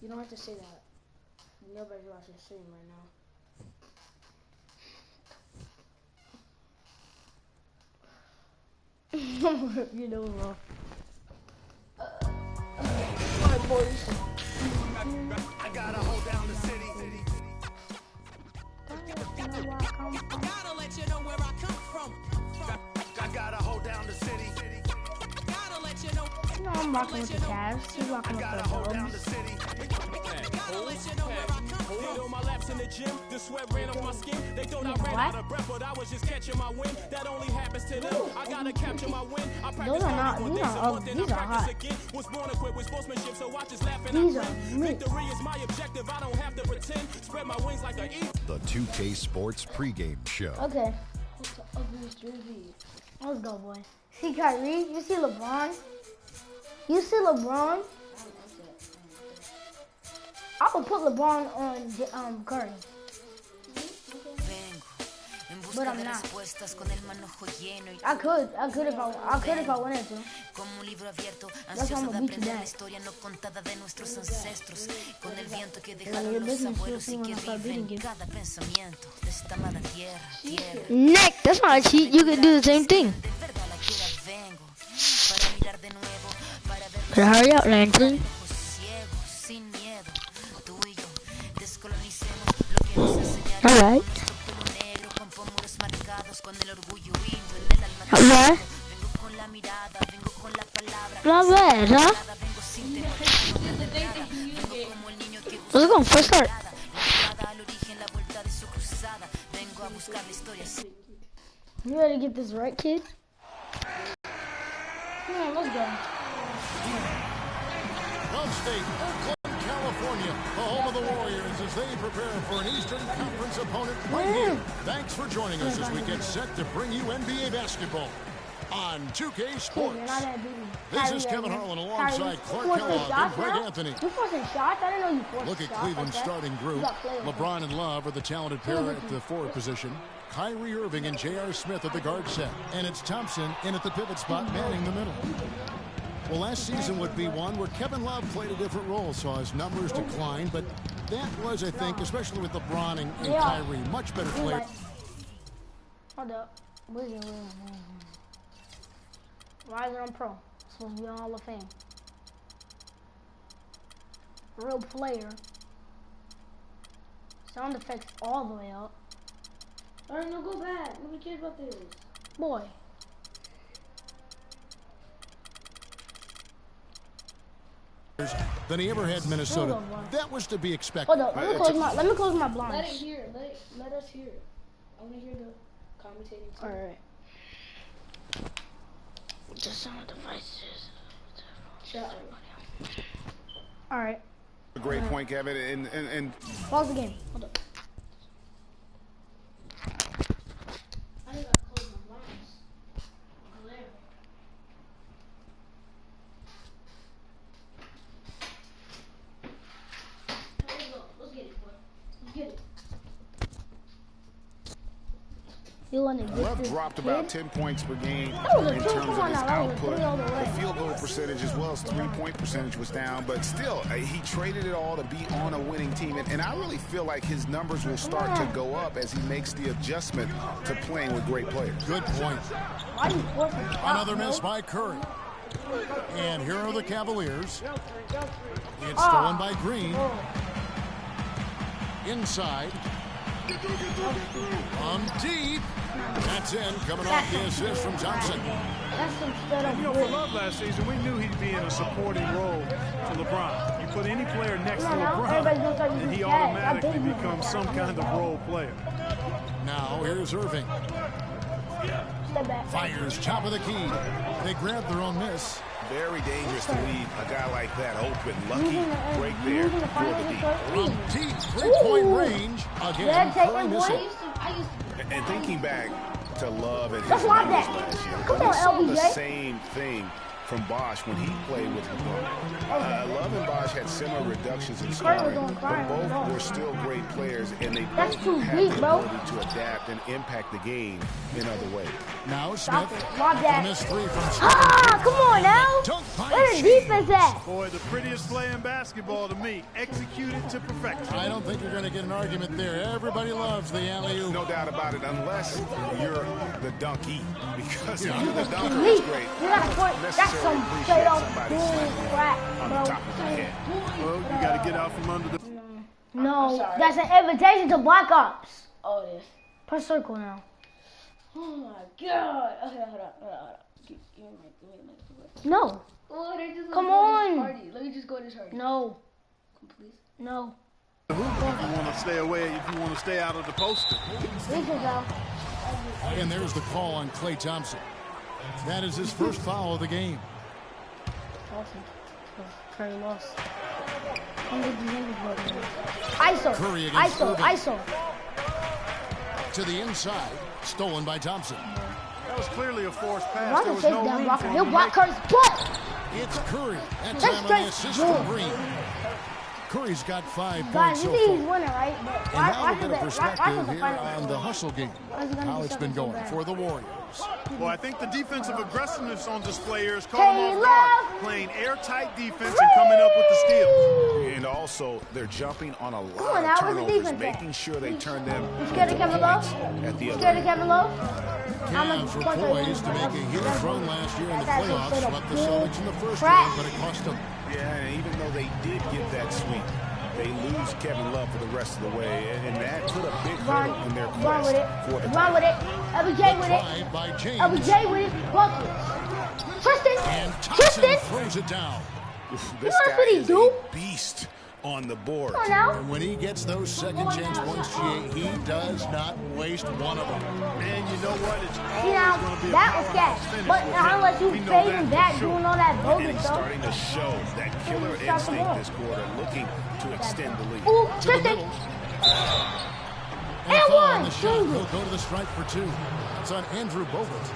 You don't have to say that. Nobody's watching the stream right now. You know, bro. Alright, boys. I gotta hold down the city. Gotta let you know where I come from. I gotta hold down the city. Gotta let you know. You know I'm rocking with the Cavs. He's rocking with the Dubs. Gotta let you know where I come from. Did all my laps in the gym, the sweat ran off my skin. They thought I ran out of breath, but I was just catching my wind. That only happens to them. I gotta capture my win. I practice hard, these are hot. Was born equipped with sportsmanship, so I just laugh and I win. Victory is my objective. I don't have to pretend. Spread my wings like an eagle. The 2K Sports pregame show. Okay. What's the ugliest jersey? Let's go, boy. See Kyrie? You see LeBron? You see LeBron? I would put LeBron on Curry. But I'm not. I could if I wanted to. That's why I'm gonna beat you down. Nick, that's not a cheat. You could do the same thing. But hurry up, Landry. Alright. Alright. Not bad, huh? Let's go, first start. You ready to get this right, kid? Come on, let's go. Love State, Oakland, California, the home of the Warriors as they prepare for an Eastern Conference opponent right here. Thanks for joining us as we get set to bring you NBA basketball on 2K Sports. This is Kevin Harlan alongside Clark Kellogg and Greg Anthony. You forcing shots? I didn't know you forced Look at Cleveland's starting group. LeBron and Love are the talented pair at the forward position. Kyrie Irving and J.R. Smith at the guard set. And it's Thompson in at the pivot spot, manning the middle. Well, last season would be one where Kevin Love played a different role, saw his numbers decline, but that was, I think, especially with LeBron and Kyrie, much better player. Hold up. Rising on Pro. Supposed to be on Hall of Fame. Real player. Sound effects all the way up. Alright, no, go back. Nobody cares about this. Boy. Than he ever had Minnesota. That was to be expected. Hold up, let me close my blinds. Let us hear it. I want to hear the commentating. Alright. Just sound devices. Shut up. Alright. A great point, Kevin, and pause the game. Hold up. I just gotta close my blinds. Glare. Let's get it, boy. Let's get it. Love dropped about 10 points per game in terms of his output. The field goal percentage as well as three-point percentage was down, but still, he traded it all to be on a winning team. And I really feel like his numbers will start to go up as he makes the adjustment to playing with great players. Good point. Another miss by Curry. And here are the Cavaliers. It's stolen by Green. Inside. Deep. That's in, coming off the assist from Thompson. You know, for Love last season, we knew he'd be in a supporting role to LeBron. You put any player next to LeBron, and he automatically becomes some kind of role player. Now, here's Irving. Fires top of the key. They grab their own miss. Very dangerous to leave a guy like that open. Lucky break there for the deep. From deep three-point range, again, Curry missing. And thinking back to Love and his numbers last year, we saw the same thing from Bosh when he played with LeBron. Love and Bosh had similar reductions in scoring, but both were still great players, and they both had the ability to adapt and impact the game in other ways. Now Smith, missed 3 from Smith. Ah, come on now. Where the defense at? Boy, the prettiest play in basketball to me, executed to perfection. I don't think you're going to get an argument there. Everybody loves the alley-oop. No doubt about it, unless you're the donkey. Because if you're the dunker, it's great. You gotta put, that's some straight up bull crap, on the top of the head. Well, you got to get out from under the... No, that's an invitation to Black Ops. Oh, it is. Press circle now. Oh my God. Okay, hold on. Give me my. No. Oh, they just come on. Let me just go to this party. No. Please. No. If you want to stay away, if you want to stay out of the poster. And there's the call on Klay Thompson. That is his first foul of the game. Curry lost. ISO. Curry against Irving. ISO. To the inside, stolen by Thompson. That was clearly a forced pass. There was no room for him. He'll block Curry's butt. It's Curry. That time on the assist from Green. Curry's got 5 points Guys, so you think he's far. winning, right? And now a bit of perspective here on the hustle game. How it's been going for the Warriors. Well, I think the defensive aggressiveness on display here is caught him off guard. Playing airtight defense and coming up with the steal. And also, they're jumping on a lot of turnovers, making sure they turn them at the other end. Cavs were poised to make a huge run last year in the playoffs, swept the Celtics in the first round, but it cost them. Yeah, and even though they did get that sweep, they lose Kevin Love for the rest of the way, and that put a big hurdle in their quest for the Run with it. LBJ with it. By James. LBJ with it. Buckets. Tristan. And Thompson throws it down. This guy is a beast on the board. Come on now. And when he gets those second chance points, he does not waste one of them. And you know what? It's always going to be that was gas. But unless you fade him back doing all that bogus stuff. Starting to show that killer instinct this quarter, looking to extend the lead. Ooh, Tristan. And one. The shot will go to the stripe for 2. It's on Andrew Bogut.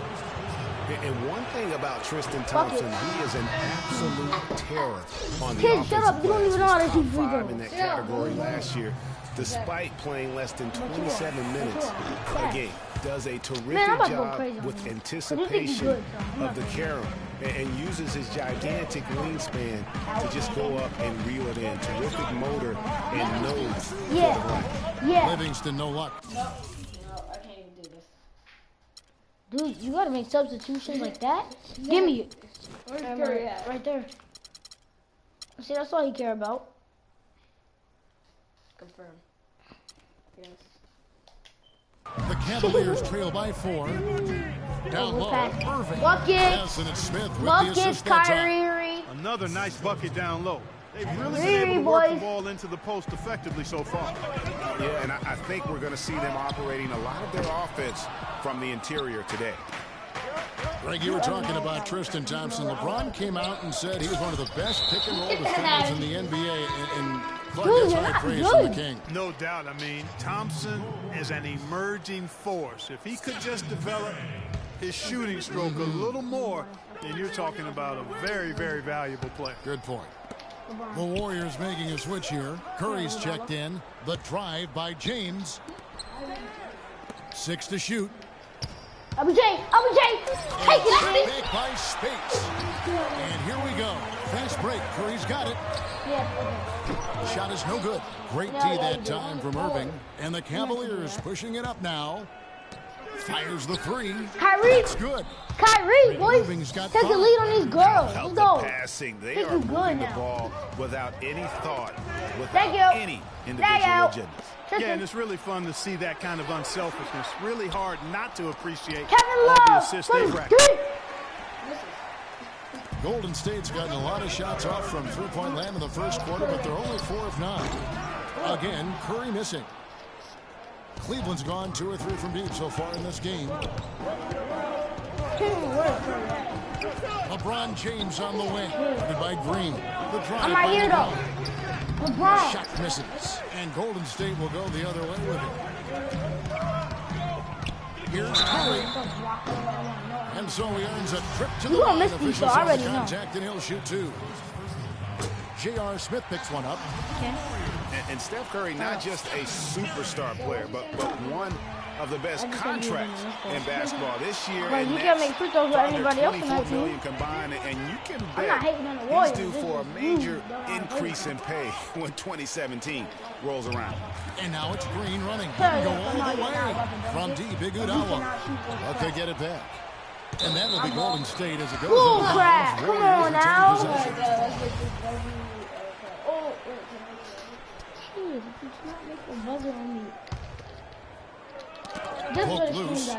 And one thing about Tristan Thompson, he is an absolute terror on the offensive shut up. You don't even know how to shoot free throws. In that category last year, despite playing less than 27 minutes a game. Does a terrific job with anticipation of the carom and uses his gigantic wingspan to just go up and reel it in. Terrific motor and nose. Yeah. Livingston, no luck. No, I can't even do this. Dude, you gotta make substitutions like that. Give me it. Where's Curry at? Right there. See, that's all you care about. Confirm. Yes. The Cavaliers trail by 4. Down low, Irving. Buckets. And it's Smith with Buckets, the assist. Kyrie. Another nice bucket down low. They've really been able to work the ball into the post effectively so far. Yeah, and I think we're going to see them operating a lot of their offense from the interior today. Greg, you were talking about Tristan Thompson. LeBron came out and said he was one of the best pick-and-roll defenders in the NBA, and that's high praise from the King. No doubt. I mean, Thompson is an emerging force. If he could just develop his shooting stroke a little more, then you're talking about a very, very valuable player. Good point. The Warriors making a switch here. Curry's checked in. The drive by James. 6 to shoot. LBJ, take it. Make by Space. And here we go. Fast break. Curry's got it. Shot is no good. Great D that time from Irving. And the Cavaliers pushing it up now. Fires the 3. Kyrie. That's good. Kyrie, boys. Take the lead on these girls. Let's go. Passing. They are moving the ball without any thought, without any individual agendas. Yeah, and it's really fun to see that kind of unselfishness. Really hard not to appreciate Kevin all the Love assists they rack. Golden State's gotten a lot of shots off from three-point land in the first quarter, but they're only 4 of 9. Again, Curry missing. Cleveland's gone 2 or 3 from deep so far in this game. LeBron James on the wing, guarded by Green. The drive I'm right here, though. LeBron. Shot misses, and Golden State will go the other way with it. Here's Curry. And so he earns a trip to the line. Officials have the contact, and he'll shoot two. J.R. Smith picks one up. Okay. And Steph Curry, not just a superstar player, but one of the best contracts in basketball this year. But you can make free throws with anybody else in that team. Combined, and you can I'm not hating on bet the Warriors. he's due for a major increase in pay when 2017 rolls around. And now it's Green running. Go all the way from D. Big Iguodala. But they get it back. And that will be Golden State as it goes. Bull crap! Come on now. Hook loose.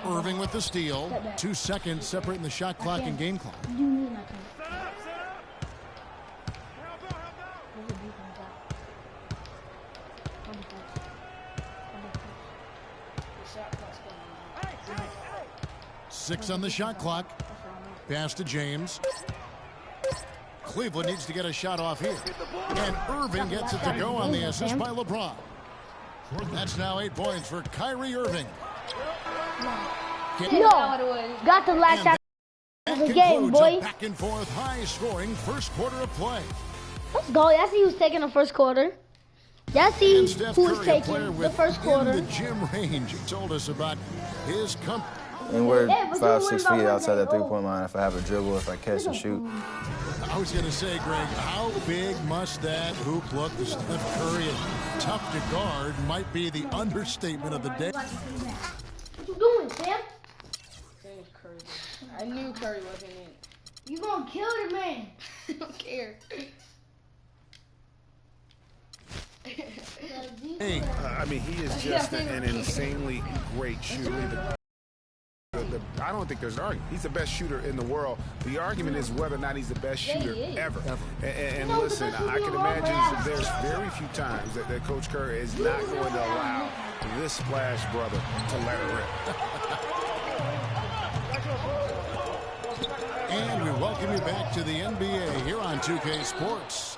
Irving with the steal. 2 seconds separating the shot clock and game clock. Six on the shot clock. Pass to James. Cleveland needs to get a shot off here. And Irving gets it to go on the assist by LeBron. That's now 8 points for Kyrie Irving. Got the last shot of the game, boy. Back and forth, high-scoring first quarter of play. Let's go. Y'all see who's taking the first quarter. Y'all see who's taking the first quarter. In the gym range, he told us about his comfort. And we're 5-6 feet outside that three-point line. If I have a dribble, if I catch and shoot. I was going to say, Greg, how big must that hoop look to Steph Curry? And tough to guard might be the understatement of the day. What you doing, Sam? I knew Curry wasn't in. You gonna kill the man. I don't care. Hey. I mean, he is just an insanely great shooter. I don't think there's an argument. He's the best shooter in the world. The argument is whether or not he's the best shooter ever. And listen, I can imagine there's very few times that Coach Curry is not going to allow this splash brother to let it rip. And we welcome you back to the NBA here on 2K Sports.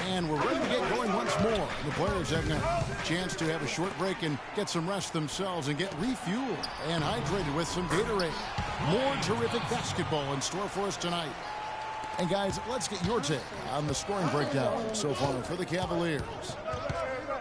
And we're ready to get going once more. The players having a chance to have a short break and get some rest themselves and get refueled and hydrated with some Gatorade. More terrific basketball in store for us tonight. And guys, let's get your take on the scoring breakdown so far for the Cavaliers.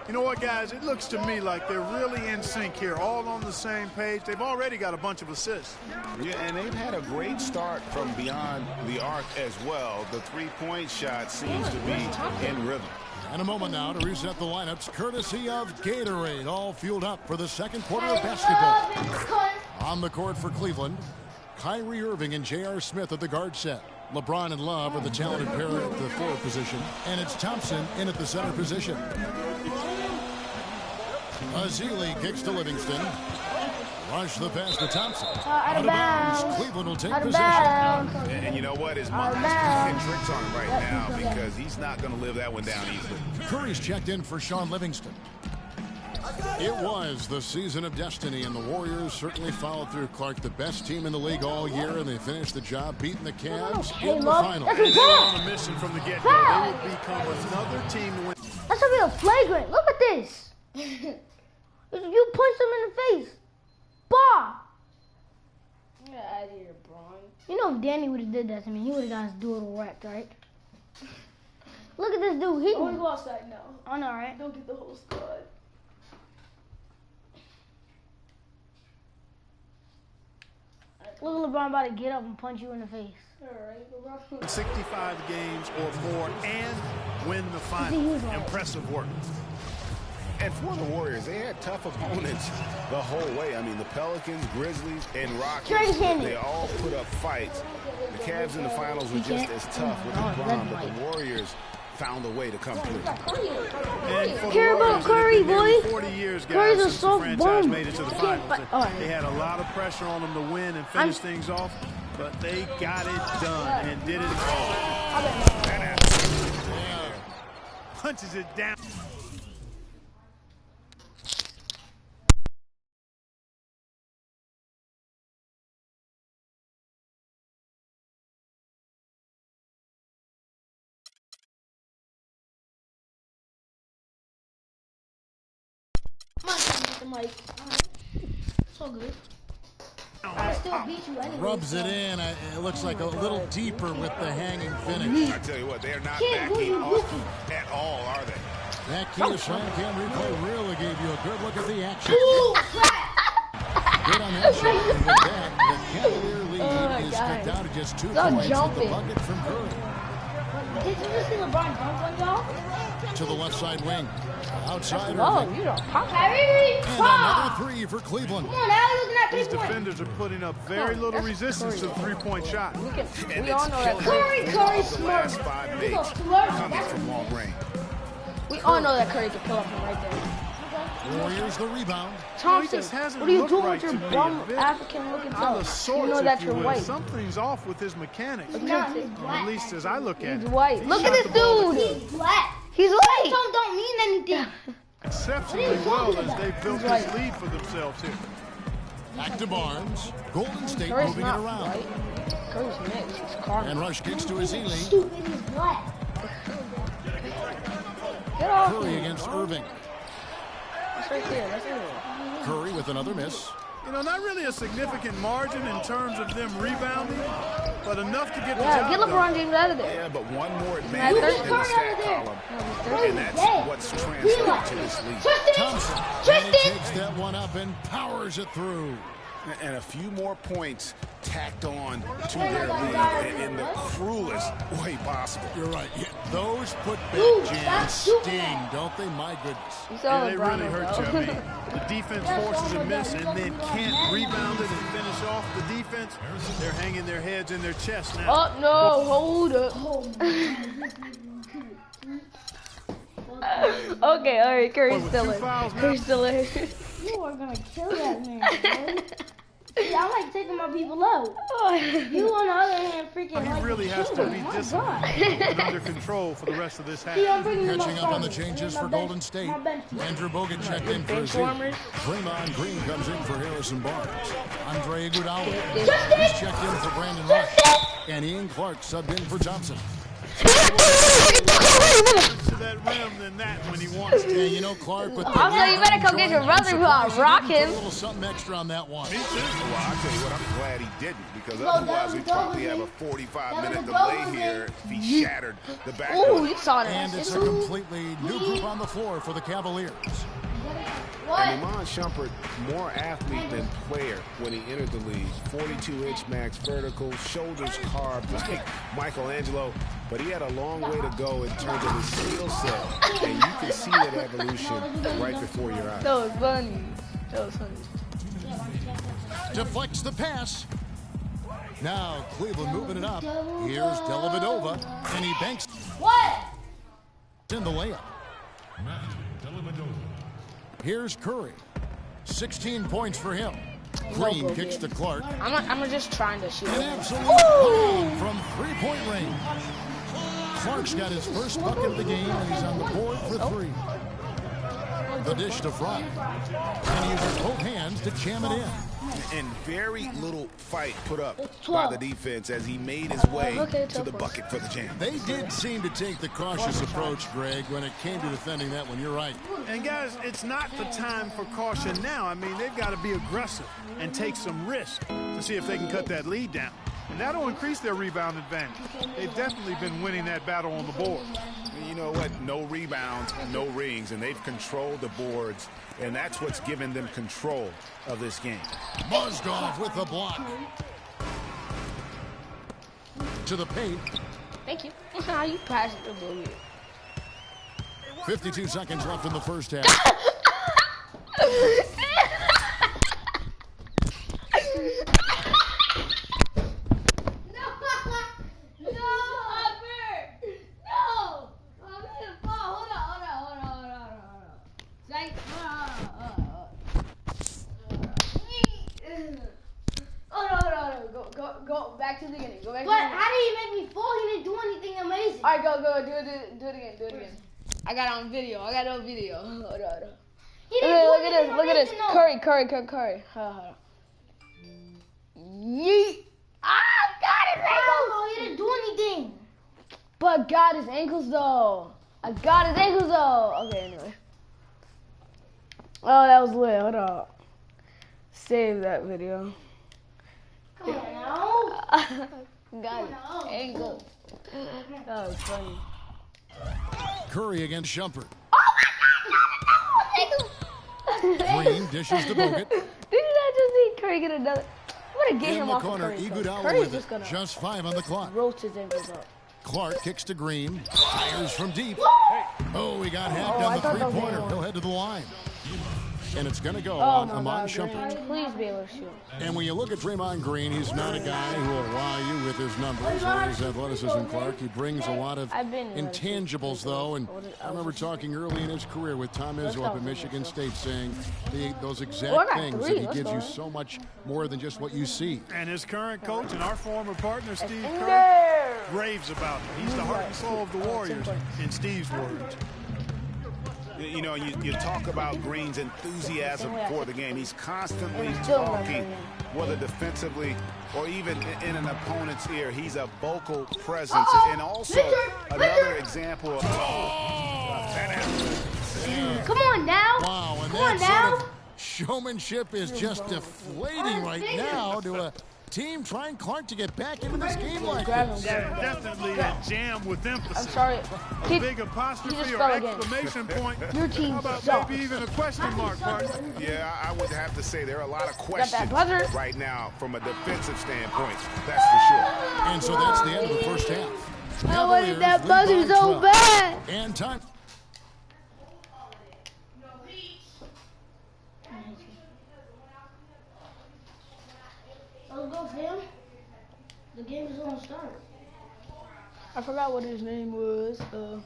You know what, guys? It looks to me like they're really in sync here, all on the same page. They've already got a bunch of assists. Yeah, and they've had a great start from beyond the arc as well. The three-point shot seems to be in rhythm. And a moment now to reset the lineups, courtesy of Gatorade, all fueled up for the second quarter of basketball. On the court for Cleveland, Kyrie Irving and J.R. Smith at the guard set. LeBron and Love are the talented pair at the forward position, and it's Thompson in at the center position. Azili kicks to Livingston. Rush the pass to Thompson. Out of bounds. Cleveland will take possession. And you know what? His mind's playing tricks on him right now because he's not going to live that one down easily. Curry's checked in for Sean Livingston. It was the season of destiny, and the Warriors certainly followed through. Clark, the best team in the league all year, and they finished the job beating the Cavs in the final. And they were on a mission from the get-go. They would become another team to win. That's a real flagrant. Look at this. You punched him in the face. Bah! Get out of here, Braun. You know if Danny would have did that to me, he would have got his doodle wrecked, right? Look at this dude. He I want to go outside now. I know, right? Don't get the whole squad. Look at LeBron about to get up and punch you in the face. Alright, LeBron. 65 games or more and win the final. Impressive work. And for the Warriors, they had tough opponents the whole way. I mean, the Pelicans, Grizzlies, and Rockets, they all put up fights. The Cavs in the finals were just as tough with LeBron, but the Warriors found a way to come through. Care about Curry, boy. 40 years, guys, Curry's a since the soft franchise bum. made it to the finals. They had a lot of pressure on them to win and finish things off, but they got it done and did it all. Punches it down. Come on, get the mic. It's all good. Rubs it in. It looks like a little deeper with the hanging finish. I tell you what, they're not backing off at all, are they? That Kia Slam Cam replay really gave you a good look at the action. Good on that shot. And with that, the Cavalier lead is cut down to just 2 points with the bucket from Curry. Did you just see LeBron dunk on y'all? To the left side wing. Outside. Oh, you don't pop. Kyrie, and another 3 for Cleveland. Come on, now you're looking at 3 These defenders are putting up very little resistance to the 3-point shot. We all know that Curry smart. Last 5 bigs coming from long range. We all know that Curry can pull up from right there. Warriors the rebound. Thompson, what are you doing with your bum African-looking self? You know that you're white. Something's off with his mechanics. At least as I look at it. He's white. Look at this dude. He's black. He's white. Don't mean anything. Exceptionally well as they built this lead for themselves here. Back to Barnes. Golden State Curry's moving it around. Right. Curry's mixed. He's Carter. And Rush kicks to Ezeli. Stupid. He's black. Get off Curry against Irving. That's right there. That's it. Curry with another miss. You know, not really a significant margin in terms of them rebounding, but enough to get the job get LeBron James out of there. Yeah, but one more advantage in the stat column, and that's what's translated to this lead. Thompson, and he takes that one up and powers it through. And a few more points tacked on to their lead in the cruelest way possible. You're right. Yeah, those put-back jams sting, don't they? My goodness. Yeah, they really hurt you. I mean, the defense forces a miss and then can't rebound it and finish off the defense. They're hanging their heads in their chest now. Oh, no. Hold up. Okay, all right. Curry's still in. Curry's still in. You are going to kill that man, bro. Yeah, I like taking my people out. You, on the other hand, freaking He really has to be disciplined and under control for the rest of this half. Catching up on the changes for Golden State. Andrew Bogut checked in for Ezeli. Draymond Green comes in for Harrison Barnes. Andre Iguodala is checked in for Brandon Rush. And Ian Clark subbed in for Thompson. To that rim than that when he wants to. Yeah, you know Clark with the you better go get your brother rock him. A little something extra on that one. Me too. Well, I'll tell you what, I'm glad he didn't, because otherwise we'd probably have a 45-minute delay here if he shattered the back. Ooh, you saw that. And it's a completely new group on the floor for the Cavaliers. And Iman Shumpert, more athlete than player when he entered the league. 42-inch max vertical, shoulders carved like Michelangelo, but he had a long way to go in terms of his skill set, and you can see that evolution right before your eyes. That was funny. That was funny. Deflects the pass. Now Cleveland moving it up. Here's Dellavedova, and he banks in the layup. Here's Curry. 16 points for him. Green kicks to Clark. I'm just trying to shoot. An absolute bomb from 3-point range. Clark's got his first bucket of the game, and he's on the board for 3. The dish to Fry. And he uses both hands to jam it in. And very little fight put up by the defense as he made his way to the bucket for the jam. They did seem to take the cautious approach, Greg, when it came to defending that one. You're right. And guys, it's not the time for caution now. I mean, they've got to be aggressive and take some risk to see if they can cut that lead down. And that'll increase their rebound advantage. They've definitely been winning that battle on the board. You know what? No rebounds, no rings, and they've controlled the boards, and that's what's given them control of this game. Mozgov with the block. To the paint. Thank you. How you pass it to Boogie? 52 seconds left in the first half. Go back to the beginning. Go back. But how did he make me fall? He didn't do anything amazing. All right, go. Do it again. Do it again. I got it on video. Hold on. Look at this. Curry. Hold on. Yeet. Got his ankles. No, he didn't do anything. But got his ankles though. I got his ankles though. Okay, anyway. Oh, that was lit. Hold on. Save that video. Got it. Ain't good. That was funny. Curry against Shumpert. Oh my God! Green dishes to Bogut. Didn't I just see Curry get another? I'm gonna get In him the off corner, of Curry. Iguodala with it. Just 5 on the clock. Roast his ankles up. Clark kicks to Green. Fires from deep. Oh, he got hacked on the three-pointer. He'll head to the line. And it's going to go on Iman Shumpert. Please be able to shoot. And when you look at Draymond Green, he's not a guy who will wow you with his numbers or his athleticism, Clark. He brings a lot of intangibles, though. And I remember talking early in his career with Tom Izzo up at Michigan State saying those exact things, that he gives you so much more than just what you see. And his current coach and our former partner, Steve Kerr, raves about him. He's the heart and soul of the Warriors, in Steve's words. You know, you talk about Green's enthusiasm for the game. He's constantly talking, whether defensively or even in an opponent's ear. He's a vocal presence. And also another example of come on now. Wow, and that sort of showmanship is just deflating right now to a team trying Clark to get back into this game like this. Yeah, definitely a jam with emphasis. I'm sorry. A big apostrophe or exclamation point. Your team How about sucks. maybe even a question mark, partner? Yeah, I would have to say there are a lot of questions right now from a defensive standpoint. That's for sure. And so that's the end of the first half. I wanted that buzzer so bad. And time. Let's go, Sam. The game is gonna start. I forgot what his name was. Oh,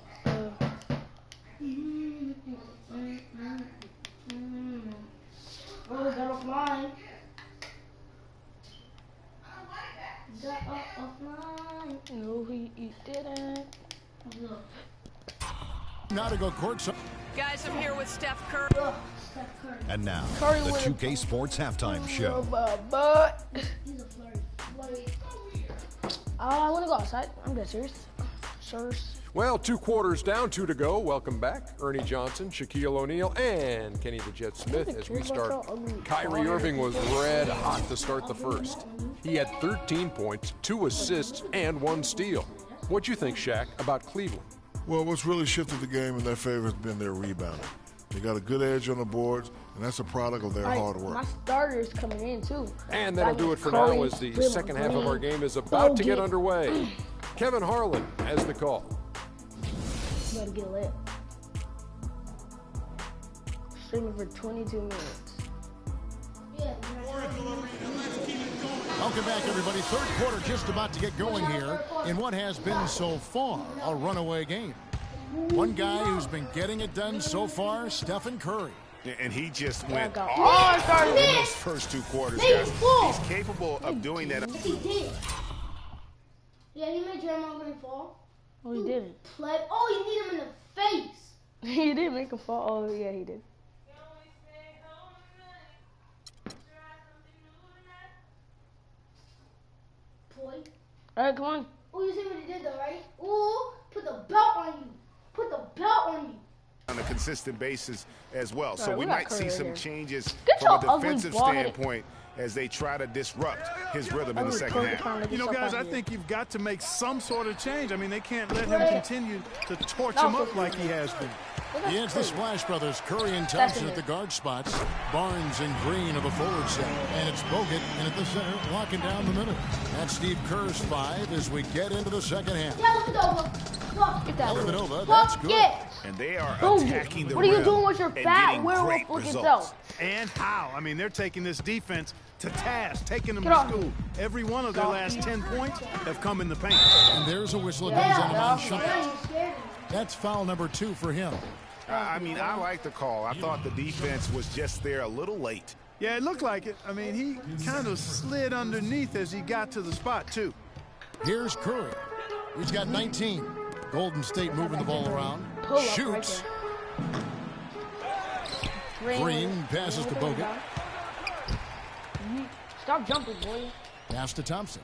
got offline. Got offline. No, he didn't. Now to go courtside. Guys, I'm here with Steph Curry. And now, Curry the 2K Sports Halftime Show. He's a flirty. I want to go outside. I'm dead serious. Well, 2 quarters down, 2 to go. Welcome back, Ernie Johnson, Shaquille O'Neal, and Kenny the Jet Smith as we start. Kyrie Irving was red hot to start the first. He had 13 points, 2 assists, and 1 steal. What do you think, Shaq, about Cleveland? Well, what's really shifted the game in their favor has been their rebounding. They got a good edge on the boards, and that's a product of their hard work. My starter's coming in, too. And that'll do it for now as the second half of our game is about to get underway. Kevin Harlan has the call. Better get lit. Streaming for 22 minutes. Welcome back, everybody. Third quarter just about to get going here in what has been so far a runaway game. One guy who's been getting it done so far, Stephen Curry. And he just went off in those first 2 quarters, guys. He's capable of doing that. He did. Yeah, he made Draymond Green fall. Oh, he didn't. Oh, you need him in the face. He didn't make him fall. Oh, yeah, he did. Boy. All right, come on. Oh, you see what he did, though, right? Ooh, put the belt on you. Put the belt on you. On a consistent basis as well. So we might see some changes Get from a your defensive standpoint as they try to disrupt his rhythm in the second half. You know, guys, I think you've got to make some sort of change. I mean, they can't let him continue to torch him up like he has been. It's the Splash Brothers, Curry and Thompson at the guard spots. Barnes and Green of the forward set. And it's Bogut in at the center, locking down the middle. That's Steve Kerr's 5 as we get into the second half. Dellavedova, that's good. And they are attacking the rim. What are you doing with your fat werewolf looking self? And how? I mean, they're taking this defense to task, taking them to school. Every one of their last 10 points have come in the paint. And there's a whistle. It goes on Iman Shumpert. That's foul number 2 for him. I mean, I like the call. I thought the defense was just there a little late. Yeah, it looked like it. I mean, he kind of slid underneath as he got to the spot, too. Here's Curry. He's got 19. Golden State moving the ball around. Shoots. Green passes to Bogut. Stop jumping, boy. Pass to Thompson.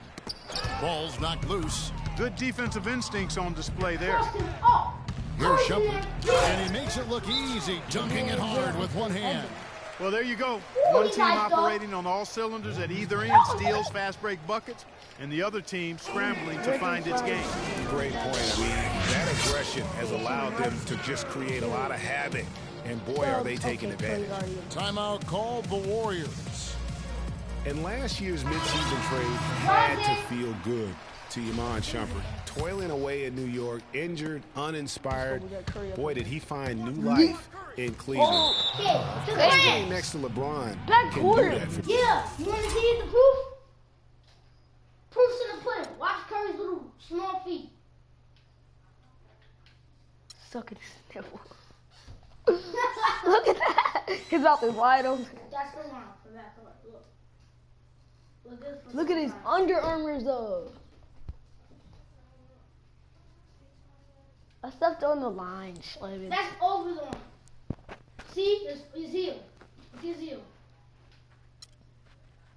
Ball's knocked loose. Good defensive instincts on display there. Here's Shumpert. And he makes it look easy, dunking it hard with one hand. Well, there you go. One team operating on all cylinders at either end, steals, fast break buckets, and the other team scrambling to find its game. Great point. I mean, that aggression has allowed them to just create a lot of havoc, and boy, are they taking advantage. Timeout called the Warriors. And last year's midseason trade had to feel good to Iman Shumpert. Toiling away in New York, injured, uninspired. Boy, did he find new life in Cleveland. Playing next to LeBron can do that for you. Yeah, you want to see the proof? Proof's in the pudding. Watch Curry's little small feet. Suck at his nipple. Look at that. His mouth is wide open. That's the line for that. Look. Look at his underarms though. I stepped on the line, Slavin. That's over the line. See? It's his heel. It's his heel.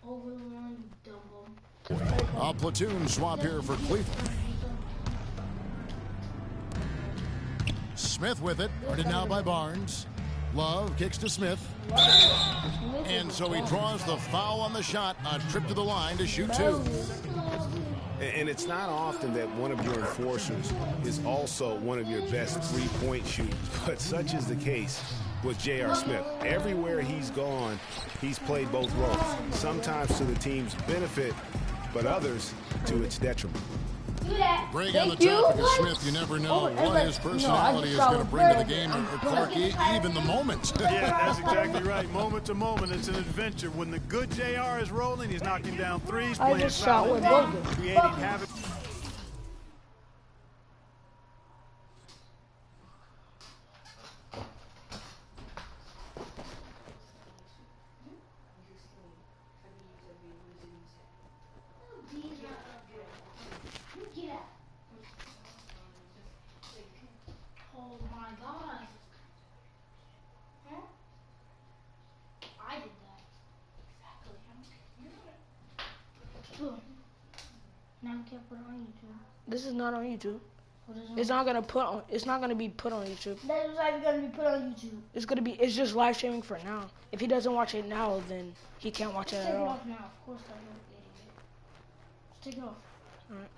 Over the line, you dumbo. A platoon swap here for Cleveland. Smith with it. Guarded now by Barnes. Love kicks to Smith. And so he draws the foul on the shot. A trip to the line to shoot two. And it's not often that one of your enforcers is also one of your best three-point shooters, but such is the case with J.R. Smith. Everywhere he's gone, he's played both roles, sometimes to the team's benefit, but others to its detriment. Bring on the topic of Smith, you never know what his personality is going to bring to the game, or Clark, even the moment. Yeah, that's exactly right. Moment to moment, it's an adventure. When the good JR is rolling, he's knocking down threes, playing foul, creating havoc. This is not on YouTube. It's not gonna put on. It's not gonna be put on YouTube. That is not gonna be put on YouTube. It's gonna be. It's just live streaming for now. If he doesn't watch it now, then he can't watch it at all. Take it off now. Of course I don't. Take it off. All right.